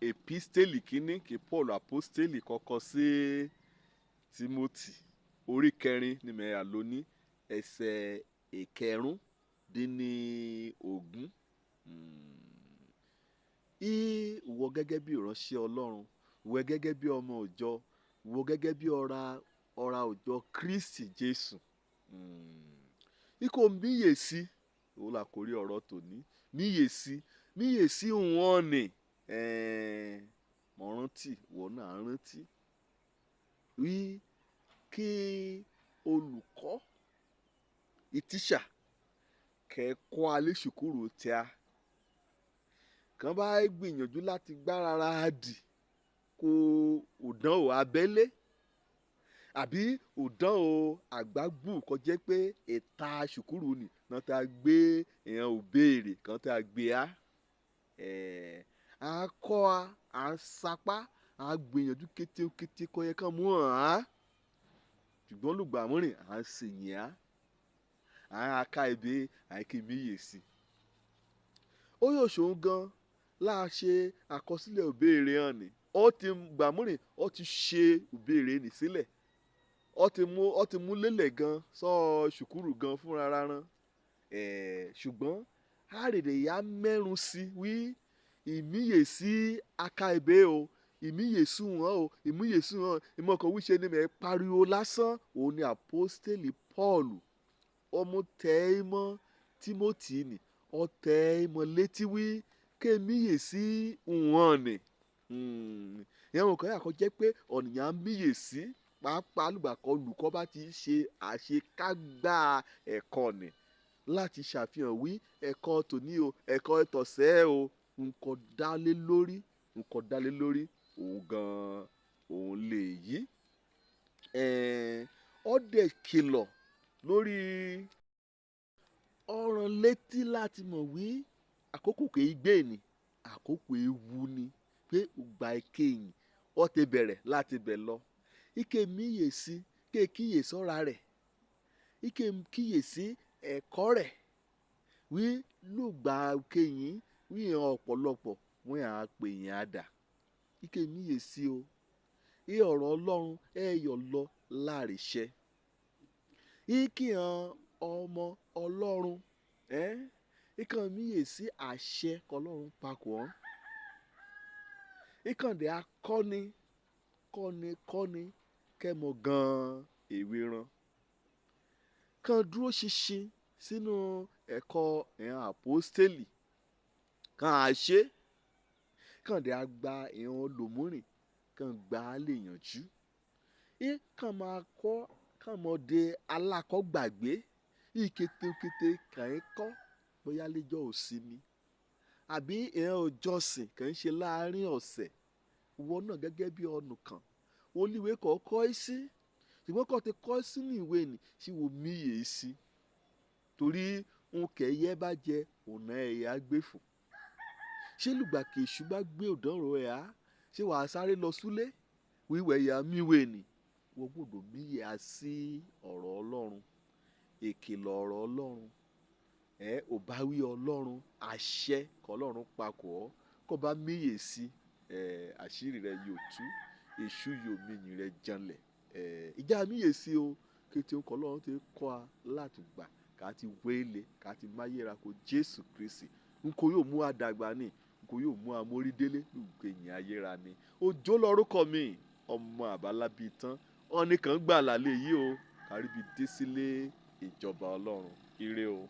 episteli kínní kí Paul aposteli kọ́kọ́ sí Timothy orí 4 ní mẹ́yà lónìí ẹsẹ̀ ìkẹrùndínlógún. Ìwọ gẹ́gẹ́ bí ìránṣẹ́ Ọlọ́run, ìwọ gẹ́gẹ́ bí ọmọ ìjọ, ìwọ gẹ́gẹ́ bí ọ̀rá òjọ Kristi Jésù. Ikọ̀ míyèsí òun là kórí ọ̀rọ̀ tòní. Míyèsí wọn ni mo rántí wọn náà rántí wí kí olùkọ́ ìtíṣà kẹ́kọ̀ọ́ alẹ́ ṣùkúrù tí a kàn bá gbìyànjú láti gbárara dì kó òdánwò abẹ́lé àbí òdánwò àgbágbù kó jẹ́ pé ìta ṣùkúrù ni náà tá a gbé èèyàn ò béèrè kan tá a gbé a kọ́ a sapá a gbìyànjú kété kó yẹ kán mú hàn ṣùgbọ́n olùgbàmúrìn à ń sèyìn à ká ibi àìkímíyèsí. Ó yóò ṣòun gan láà ṣe àkọsílẹ̀ òbéèrè hàn ní ó ti gbàmúrìn ó ti ṣe òbéèrè nì sílẹ̀ ó ti mú lélẹ̀ gan sọ ṣùkúrù gan fúnra rárán ṣùgbọ́n àrèdè yá mẹ́rùn sí wí ìmíyèsí aká ibè o ìmíyèsí wọn o ìmíyèsí wọn ìmọ̀kàn wíṣe ni mẹ́ pariwo lásán òun ni àpọ́stélì Paul ọmọ tẹ́ ẹ mọ́ Timothy ni ọ tẹ́ ẹ mọ́ létí wí kémíyèsí wọn ni ìyẹn wọn kàn yà kó jẹ́ pé ọ̀nìyàn míyèsí pàápàá lùgbàkọ́ olùkọ́ bá ti ṣe àṣekágbá ẹ̀kọ́ ni láti ṣàfihàn wí ẹ̀kọ́ tòní o ẹ̀kọ́ tọ̀sẹ̀ o nǹkan dálé lórí òun gan òun lè yí ọ̀dẹ̀ kìlọ̀ lórí ọ̀ràn létí láti mọ̀ wí àkókò kìí gbé ni àkókò ewu ni pé ìgbà ìkẹyìn ó ti bẹ̀rẹ̀ láti bẹ̀ lọ ike míyèsí ké kíyèsí ọ̀ra rẹ̀ ike kíyèsí ẹ̀kọ́ rẹ̀ wí lùgbà ìkẹyìn wí hàn ọ̀pọ̀lọpọ̀ wọ́n à pè yín àdà ike míyèsí o ọ̀rọ̀ Ọlọ́run yọ̀ lọ láàrẹ̀ṣẹ́ ike hàn ọmọ Ọlọ́run ikàn míyèsí àṣẹ kọlọ́run pakọ̀ ọ́n ìkàndé akọ́ni kọ́ni kẹ́mọ gan èwe ran kàn dúró ṣinṣin sínú ẹ̀kọ́ ẹ̀hàn àpọ́stélì kàn àṣẹ kàndé àgbà ẹ̀hàn lòmúrìn kàn gbà á lè yànjú kàn máa kọ́ kàn mọ́ de alákọ̀ọ́gbàgbé ìkétékété kàn ń kọ́ bóyá lẹ́jọ́ òsinmi àbí ẹ̀hàn òjọ́sìn kàn ń ṣe láàrin ọ̀sẹ̀ ìwọ náà gẹ́gẹ́ bí ọ̀nù kan olíwé kọ́ sí ṣùgbọ́n kọ́ ti kọ́ sínú ìwé ni ṣé wò míyè sí torí n kẹ̀yẹ́ bá jẹ ọ̀nà ẹ̀yà gbé fò ṣé lùgbà kèṣù bá gbé òdánrò ẹ̀ á ṣé wàá sáré lọ súlé wíwẹ̀ ẹ̀yà míwé ni wọ́n gbọ́dọ̀ míyè á sí ọ̀rọ̀ Ọlọ́run ìkìlọ̀ ọ̀rọ̀ Ọlọ́run òbáwí Ọlọ́run àṣẹ kọlọ́run pakọ̀ ọ́ kó bá míyè sí àṣírí rẹ yóò tú èṣù yóò mìyìn rẹ janlẹ̀ ìjà míyè sí o kété ń kọlọ́run ti kọ́ a láti gbà ká ti wéle ká ti máyéra kó Jésù Kristi nkò yóò mú àdàgbà ni nkò yóò mú amórídélé lùgbẹ̀yìn ayéra ni òjò lórúkọ mi ọmọ àbálábí tán ọ̀nì kan gbà lálẹ́ yìí o káríbi dé sílé ìjọba Ọlọ́run ire o.